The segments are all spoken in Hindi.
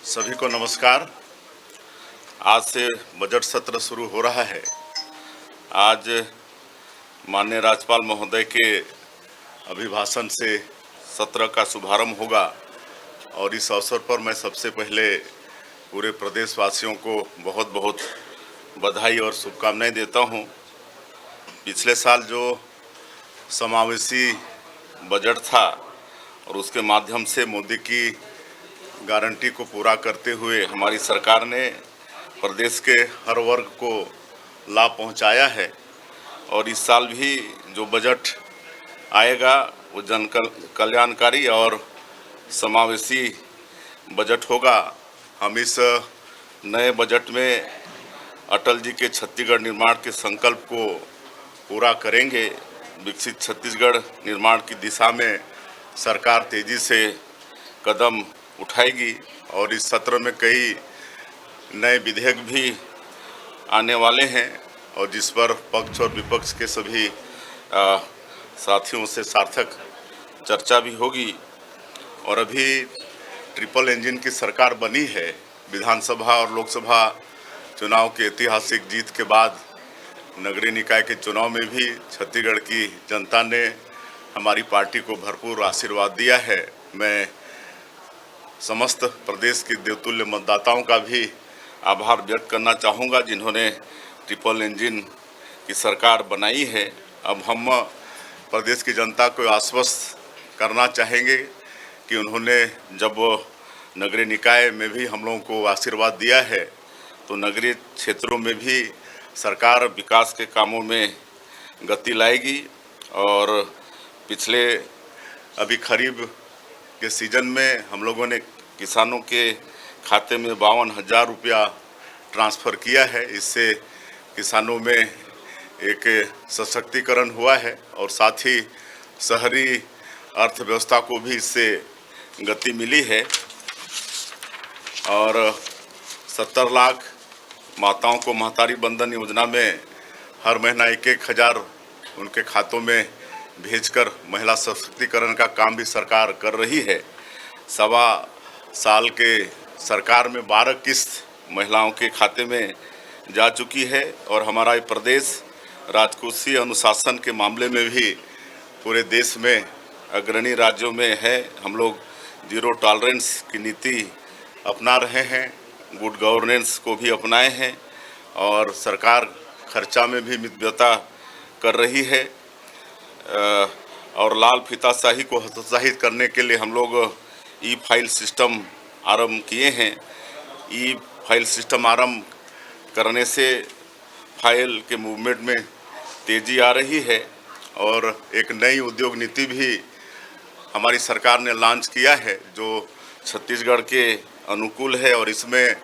सभी को नमस्कार। आज से बजट सत्र शुरू हो रहा है। आज माननीय राज्यपाल महोदय के अभिभाषण से सत्र का शुभारंभ होगा और इस अवसर पर मैं सबसे पहले पूरे प्रदेशवासियों को बहुत बहुत बधाई और शुभकामनाएं देता हूं। पिछले साल जो समावेशी बजट था और उसके माध्यम से मोदी की गारंटी को पूरा करते हुए हमारी सरकार ने प्रदेश के हर वर्ग को लाभ पहुंचाया है और इस साल भी जो बजट आएगा वो जन कल्याणकारी और समावेशी बजट होगा। हम इस नए बजट में अटल जी के छत्तीसगढ़ निर्माण के संकल्प को पूरा करेंगे। विकसित छत्तीसगढ़ निर्माण की दिशा में सरकार तेजी से कदम उठाएगी और इस सत्र में कई नए विधेयक भी आने वाले हैं और जिस पर पक्ष और विपक्ष के सभी साथियों से सार्थक चर्चा भी होगी। और अभी ट्रिपल इंजन की सरकार बनी है। विधानसभा और लोकसभा चुनाव की ऐतिहासिक जीत के बाद नगरीय निकाय के चुनाव में भी छत्तीसगढ़ की जनता ने हमारी पार्टी को भरपूर आशीर्वाद दिया है। मैं समस्त प्रदेश के देवतुल्य मतदाताओं का भी आभार व्यक्त करना चाहूँगा जिन्होंने ट्रिपल इंजन की सरकार बनाई है। अब हम प्रदेश की जनता को आश्वस्त करना चाहेंगे कि उन्होंने जब नगरीय निकाय में भी हम लोगों को आशीर्वाद दिया है तो नगरीय क्षेत्रों में भी सरकार विकास के कामों में गति लाएगी। और पिछले अभी खरीफ के सीजन में हम लोगों ने किसानों के खाते में 52,000 रुपया ट्रांसफ़र किया है। इससे किसानों में एक सशक्तिकरण हुआ है और साथ ही शहरी अर्थव्यवस्था को भी इससे गति मिली है। और 70 लाख माताओं को महतारी बंधन योजना में हर महीना 1,000 उनके खातों में भेजकर महिला सशक्तिकरण का काम भी सरकार कर रही है। सवा साल के सरकार में 12 किस्त महिलाओं के खाते में जा चुकी है और हमारा ये प्रदेश राजकोषीय अनुशासन के मामले में भी पूरे देश में अग्रणी राज्यों में है। हम लोग जीरो टॉलरेंस की नीति अपना रहे हैं, गुड गवर्नेंस को भी अपनाए हैं और सरकार खर्चा में भी मितव्ययता कर रही है। और लाल फीताशाही को हतोत्साहित करने के लिए हम लोग ई फाइल सिस्टम आरंभ किए हैं। ई फाइल सिस्टम आरंभ करने से फाइल के मूवमेंट में तेज़ी आ रही है और एक नई उद्योग नीति भी हमारी सरकार ने लॉन्च किया है जो छत्तीसगढ़ के अनुकूल है। और इसमें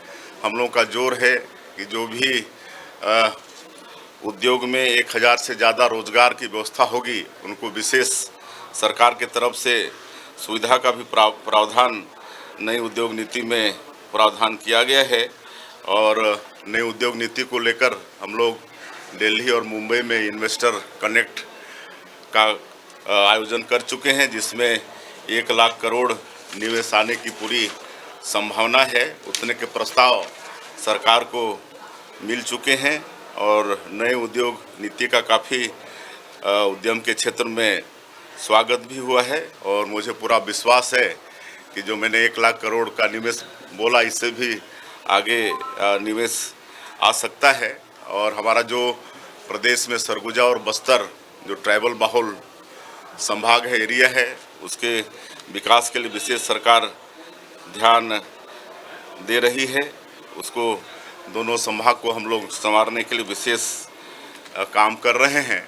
हम लोग का जोर है कि जो भी उद्योग में 1,000 से ज़्यादा रोजगार की व्यवस्था होगी उनको विशेष सरकार के तरफ से सुविधा का भी प्रावधान नई उद्योग नीति में प्रावधान किया गया है। और नई उद्योग नीति को लेकर हम लोग दिल्ली और मुंबई में इन्वेस्टर कनेक्ट का आयोजन कर चुके हैं जिसमें 1 लाख करोड़ निवेश आने की पूरी संभावना है। उतने के प्रस्ताव सरकार को मिल चुके हैं और नए उद्योग नीति का काफ़ी उद्यम के क्षेत्र में स्वागत भी हुआ है। और मुझे पूरा विश्वास है कि जो मैंने 1 लाख करोड़ का निवेश बोला इससे भी आगे निवेश आ सकता है। और हमारा जो प्रदेश में सरगुजा और बस्तर जो ट्राइबल बाहुल संभाग है, एरिया है, उसके विकास के लिए विशेष सरकार ध्यान दे रही है। उसको दोनों संभाग को हम लोग संवारने के लिए विशेष काम कर रहे हैं।